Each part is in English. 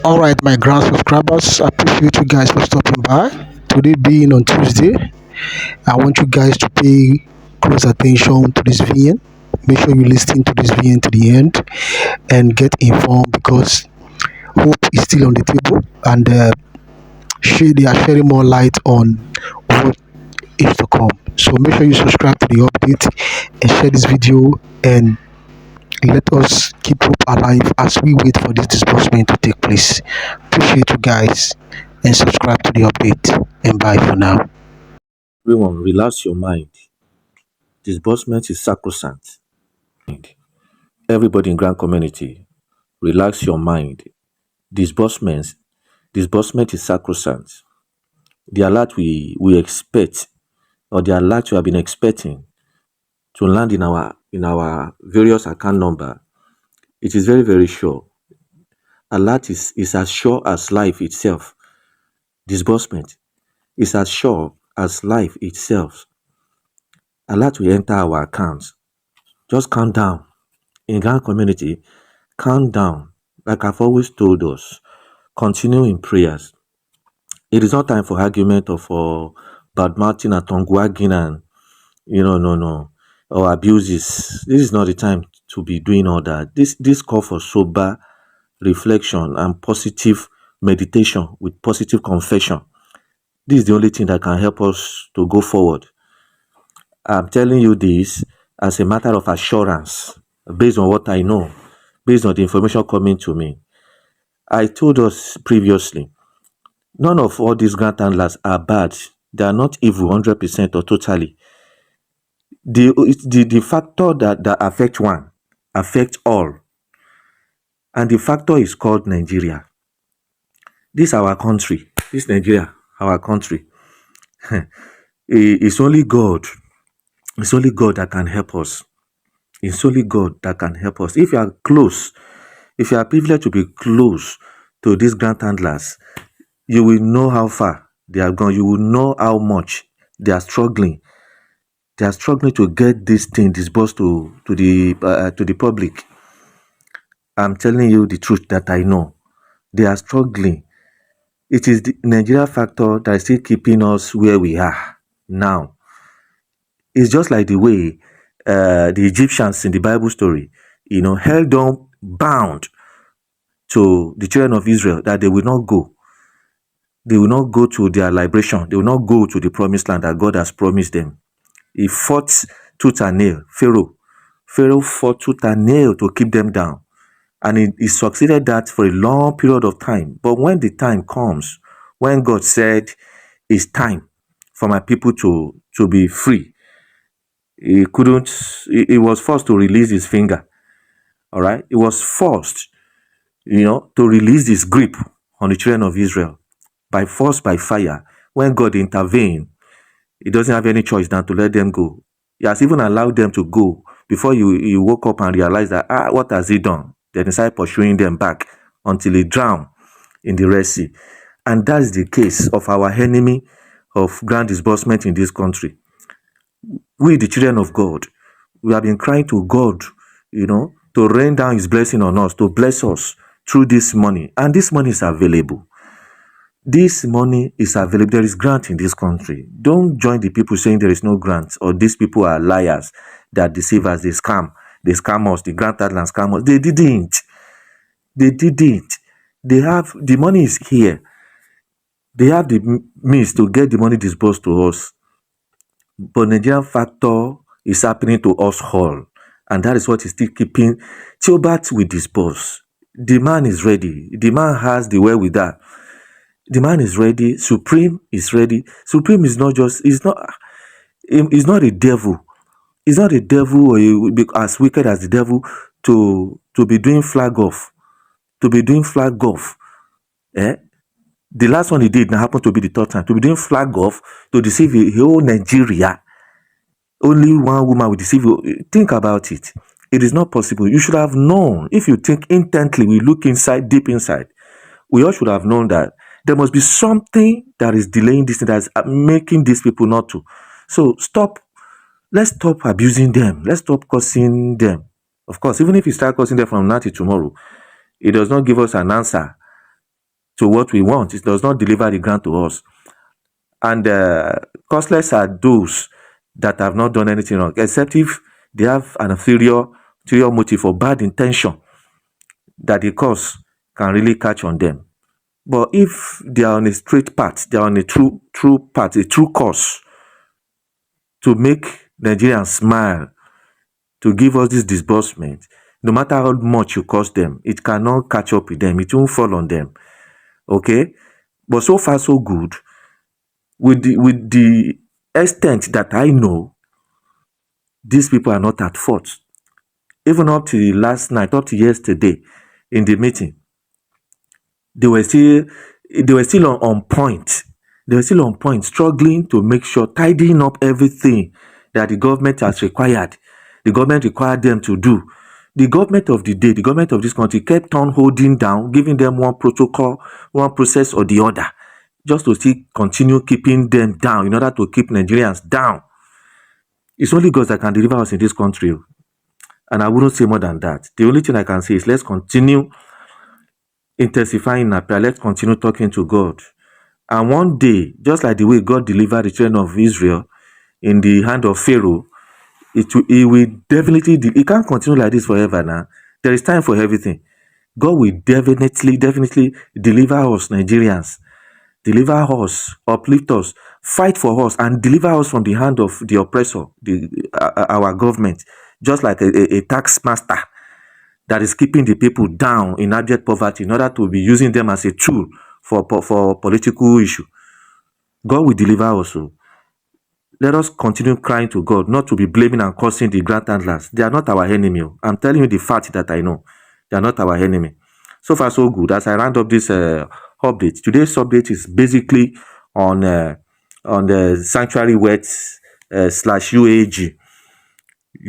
All right, my grand subscribers, I appreciate you guys for stopping by. Today being on Tuesday, I want you guys to pay close attention to this VN. Make sure you listen to this VN to the end and get informed because hope is still on the table and they are shedding more light on what is to come. So make sure you subscribe to the update and share this video and let us keep hope alive as we wait for this disbursement to take place. Appreciate you guys and subscribe to the update and bye for now. Everyone, relax your mind. Disbursement is sacrosanct. Everybody in Grand Community, relax your mind. Disbursement is sacrosanct. The alert we expect, or the alert we have been expecting to land in our various account number, it is very, very sure. Alert is as sure as life itself. Disbursement is as sure as life itself. Alert will enter our accounts. Just calm down. In Grand Community, calm down. Like I've always told us, continue in prayers. It is not time for argument or for bad-mouthing and tongue-wagging and, no, or abuses. This is not the time to be doing all that. This call for sober reflection and positive meditation with positive confession. This is the only thing that can help us to go forward. I'm telling you this as a matter of assurance, based on what I know, based on the information coming to me. I told us previously, none of all these grant handlers are bad. They are not evil 100% or totally. The factor that affects one affects all. And the factor is called Nigeria. This is our country. This is Nigeria, our country. It's only God. It's only God that can help us. It's only God that can help us. If you are close, if you are privileged to be close to these grant handlers, you will know how far they have gone. You will know how much they are struggling. They are struggling to get this thing disbursed to the public. I'm telling you the truth that I know. They are struggling. It is the Nigeria factor that is still keeping us where we are now. It's just like the way the Egyptians in the Bible story, held on bound to the children of Israel that they will not go. They will not go to their liberation. They will not go to the promised land that God has promised them. He fought tooth and nail. Pharaoh fought tooth and nail to keep them down. And he succeeded that for a long period of time. But when the time comes, when God said, it's time for my people to be free, he was forced to release his finger. All right? He was forced, to release his grip on the children of Israel by force, by fire. When God intervened, he doesn't have any choice than to let them go. He has even allowed them to go before you woke up and realized that, what has he done? They decided pursuing them back until he drowned in the Red Sea. And that is the case of our enemy of grand disbursement in this country. We, the children of God, we have been crying to God, to rain down his blessing on us, to bless us through this money. And this money is available. This money is available. There is grant in this country. Don't join the people saying there is no grant or these people are liars that deceive us, they scam. They scam us, the grant handlers scam us. They didn't. They have, the money is here. They have the means to get the money disbursed to us. But Nigerian factor is happening to us all. And that is what is still keeping Theobarth will disburse. The man is ready. The man has the wherewithal. The man is ready. Supreme is ready. Supreme is not just, he's not a devil. He's not a devil or as wicked as the devil to be doing flag off. To be doing flag off. The last one he did now happened to be the third time. To be doing flag off to deceive the whole Nigeria. Only one woman will deceive you. Think about it. It is not possible. You should have known. If you think intently, we look inside, deep inside. We all should have known that there must be something that is delaying this, that is making these people not to. So stop. Let's stop abusing them. Let's stop cursing them. Of course, even if you start cursing them from now to tomorrow, it does not give us an answer to what we want. It does not deliver the grant to us. And costless are those that have not done anything wrong, except if they have an ulterior motive or bad intention that the cause can really catch on them. But if they are on a straight path, they are on a true path, a true course to make Nigerians smile, to give us this disbursement, no matter how much you cost them, it cannot catch up with them. It won't fall on them. Okay? But so far, so good. With the extent that I know, these people are not at fault. Even up to last night, up to yesterday, in the meeting, they were still on point. They were still on point, struggling to make sure, tidying up everything that the government has required. The government required them to do. The government of the day, the government of this country kept on holding down, giving them one protocol, one process or the other, just to still continue keeping them down in order to keep Nigerians down. It's only God that can deliver us in this country. And I wouldn't say more than that. The only thing I can say is let's continue intensifying our prayer. Let's continue talking to God. And one day, just like the way God delivered the children of Israel in the hand of Pharaoh, it will definitely, it can't continue like this forever now. There is time for everything. God will definitely deliver us, Nigerians. Deliver us, uplift us, fight for us, and deliver us from the hand of the oppressor, our government, just like a tax master that is keeping the people down in abject poverty in order to be using them as a tool for political issue. God will deliver us. So let us continue crying to God, not to be blaming and cursing the grant handlers. They are not our enemy. I'm telling you the fact that I know. They are not our enemy. So far, so good. As I round up this update, today's update is basically on the sanctuary wets slash UAAG.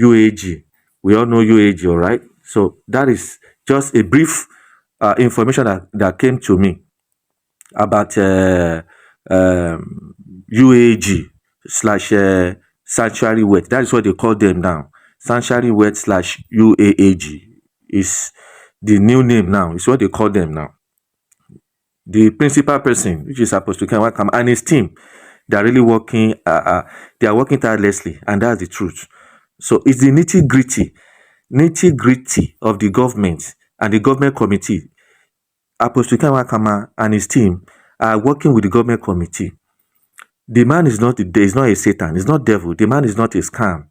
UAAG. We all know UAAG, all right? So that is just a brief information that came to me about UAAG slash sanctuary wet. That is what they call them now. Sanctuary wet slash UAAG is the new name now. It's what they call them now. The principal person, which is Apostle Ken Wakam, and his team, they are really working. They are working tirelessly, and that's the truth. So it's the nitty gritty of the government and the government committee. Apostle Ken Wakama and his team are working with the government committee. The man is not a Satan. He's not devil. The man is not a scam.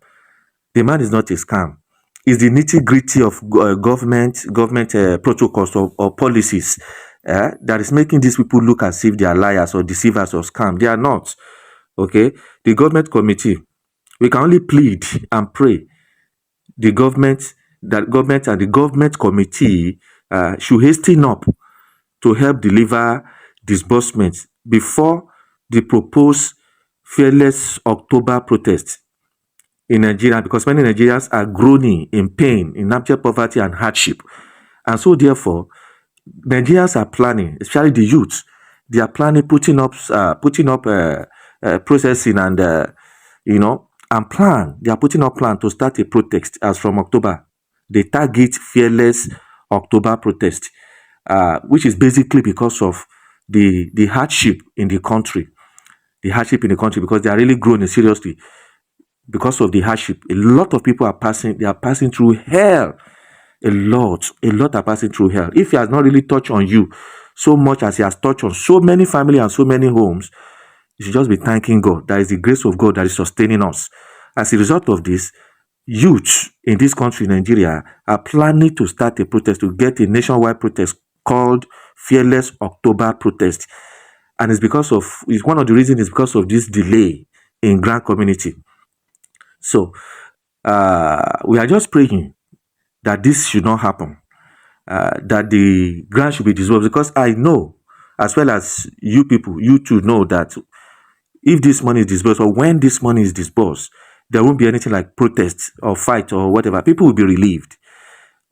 The man is not a scam. It's the nitty gritty of government protocols or policies that is making these people look as if they are liars or deceivers or scam. They are not. Okay. The government committee, we can only plead and pray. The government and the government committee should hasten up to help deliver disbursements before the proposed fearless October protest in Nigeria, because many Nigerians are groaning in pain, in abject poverty and hardship. And so therefore, Nigerians are planning, especially the youth, they are planning, putting up processing and, and plan. They are putting up plan to start a protest as from October. They target fearless October protest, which is basically because of the hardship in the country. The hardship in the country, because they are really growing seriously because of the hardship. A lot of people are passing through hell. A lot are passing through hell. If he has not really touched on you so much as he has touched on so many families and so many homes, you should just be thanking God. That is the grace of God that is sustaining us. As a result of this, youth in this country, Nigeria, are planning to start a protest, to get a nationwide protest called Fearless October Protest. And one of the reasons is because of this delay in grant community. So we are just praying that this should not happen, that the grant should be dissolved, because I know, as well as you people, you too know that if this money is disbursed, or when this money is disbursed, there won't be anything like protest or fight or whatever. People will be relieved.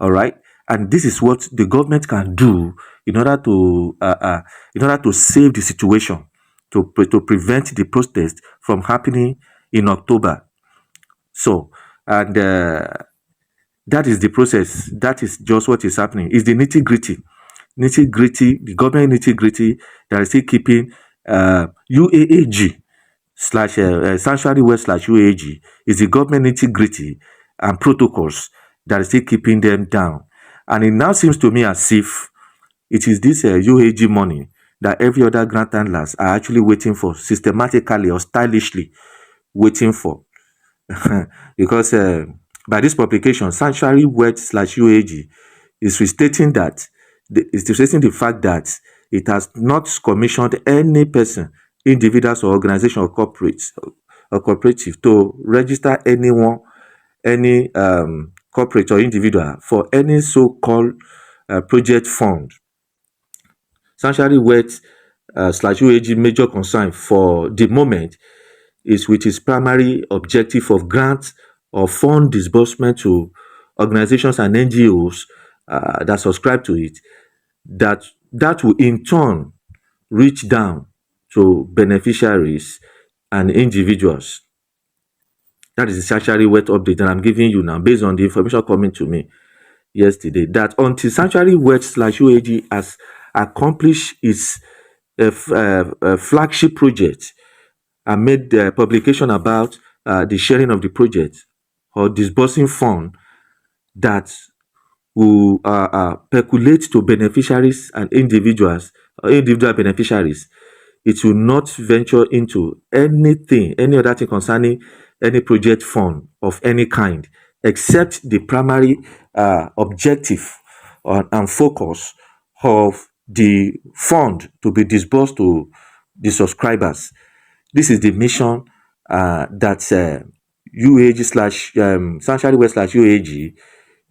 All right. And this is what the government can do in order to save the situation, to prevent the protest from happening in October. So, and that is the process. That is just what is happening. It's the nitty gritty. nitty-gritty, the government nitty-gritty that is still keeping UAAG slash sanctuary word slash UAAG is the government nitty-gritty and protocols that is still keeping them down. And it now seems to me as if it is this UAAG money that every other grant handlers are actually waiting for, systematically or stylishly waiting for. Because by this publication, sanctuary word slash UAAG is restating that, is restating the fact that it has not commissioned any person, individuals or organization or corporates or cooperative to register anyone, any corporate or individual for any so-called project fund. Sanctuary word slash UAAG major concern for the moment is with its primary objective of grant or fund disbursement to organizations and NGOs that subscribe to it, that will in turn reach down to beneficiaries and individuals. That is the sanctuary word update that I'm giving you now based on the information coming to me yesterday, that until sanctuary word slash UAG has accomplished its flagship project and made the publication about the sharing of the project or disbursing fund that will percolate to beneficiaries and individuals or individual beneficiaries, it will not venture into anything, any other thing concerning any project fund of any kind, except the primary objective and focus of the fund to be disbursed to the subscribers. This is the mission that UAG slash sanctuary word slash UAG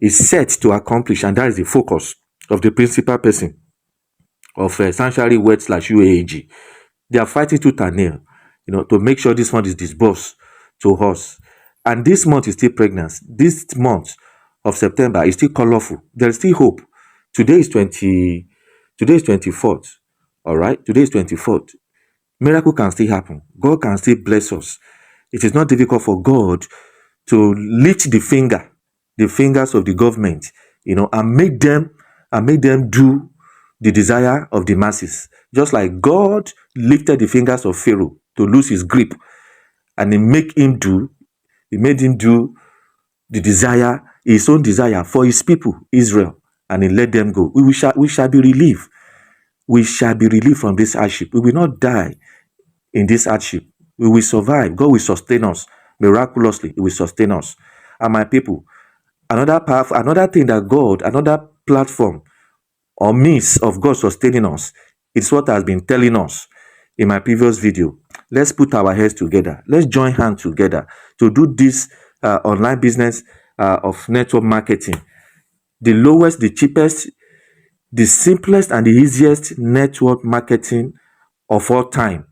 is set to accomplish, and that is the focus of the principal person of sanctuary word slash UAG. They are fighting tooth and nail, to make sure this fund is disbursed to us. And this month is still pregnant. This month of September is still colorful. There is still hope. Today is 24th. All right, today is 24th. Miracle can still happen. God can still bless us. It is not difficult for God to lift the fingers of the government, and make them do the desire of the masses. Just like God lifted the fingers of Pharaoh to lose his grip, and he made him do the desire, his own desire for his people, Israel, and he let them go. We shall be relieved. We shall be relieved from this hardship. We will not die in this hardship. We will survive. God will sustain us miraculously. He will sustain us. And my people, another thing that God, another platform or means of God sustaining us is what has been telling us in my previous video. Let's put our heads together. Let's join hands together to do this online business of network marketing. The lowest, the cheapest, the simplest, and the easiest network marketing of all time.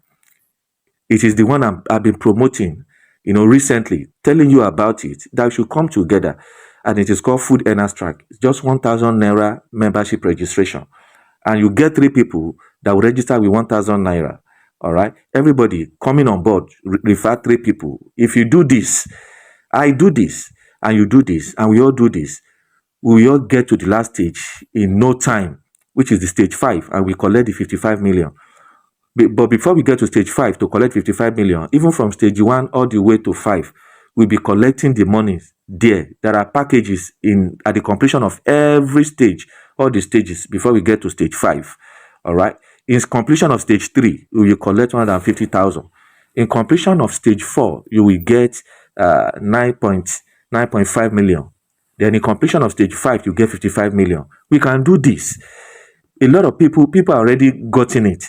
It is the one I've been promoting, recently, telling you about it, that we should come together. And it is called Food Earners Track. It's just 1,000 Naira membership registration. And you get 3 people that will register with 1,000 Naira. All right. Everybody coming on board, refer 3 people. If you do this, I do this, and you do this, and we all do this, we all get to the last stage in no time, which is the stage 5, and we collect the 55 million. But before we get to stage 5 to collect 55 million, even from stage 1 all the way to 5, we'll be collecting the money there. There are packages at the completion of every stage, all the stages, before we get to stage 5. All right. In completion of stage 3, we will collect 150,000. In completion of stage 4, you will get 9.5 million. Then in completion of stage 5, you get 55 million. We can do this. A lot of people are already gotten it,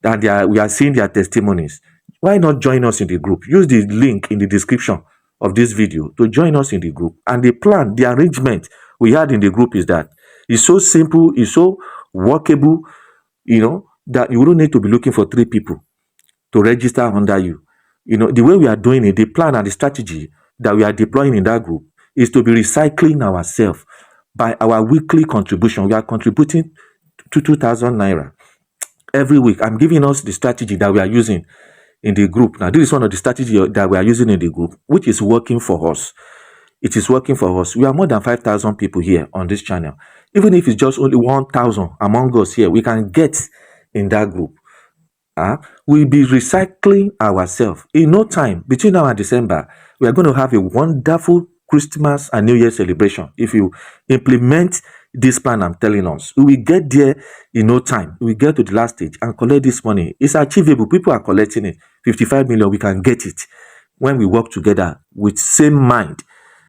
and we are seeing their testimonies. Why not join us in the group? Use the link in the description of this video to join us in the group. And the plan, the arrangement we had in the group is that it's so simple, it's so workable, that you don't need to be looking for 3 people to register under you. The way we are doing it, the plan and the strategy that we are deploying in that group is to be recycling ourselves by our weekly contribution. We are contributing to 2,000 Naira every week. I'm giving us the strategy that we are using in the group. Now, this is one of the strategies that we are using in the group, which is working for us. It is working for us. We are more than 5,000 people here on this channel. Even if it's just only 1,000 among us here, we can get in that group. We'll be recycling ourselves. In no time, between now and December, we are going to have a wonderful Christmas and New Year celebration. If you implement this plan I'm telling us, we will get there in no time. We get to the last stage and collect this money. It's achievable. People are collecting it. 55 million, we can get it when we work together with same mind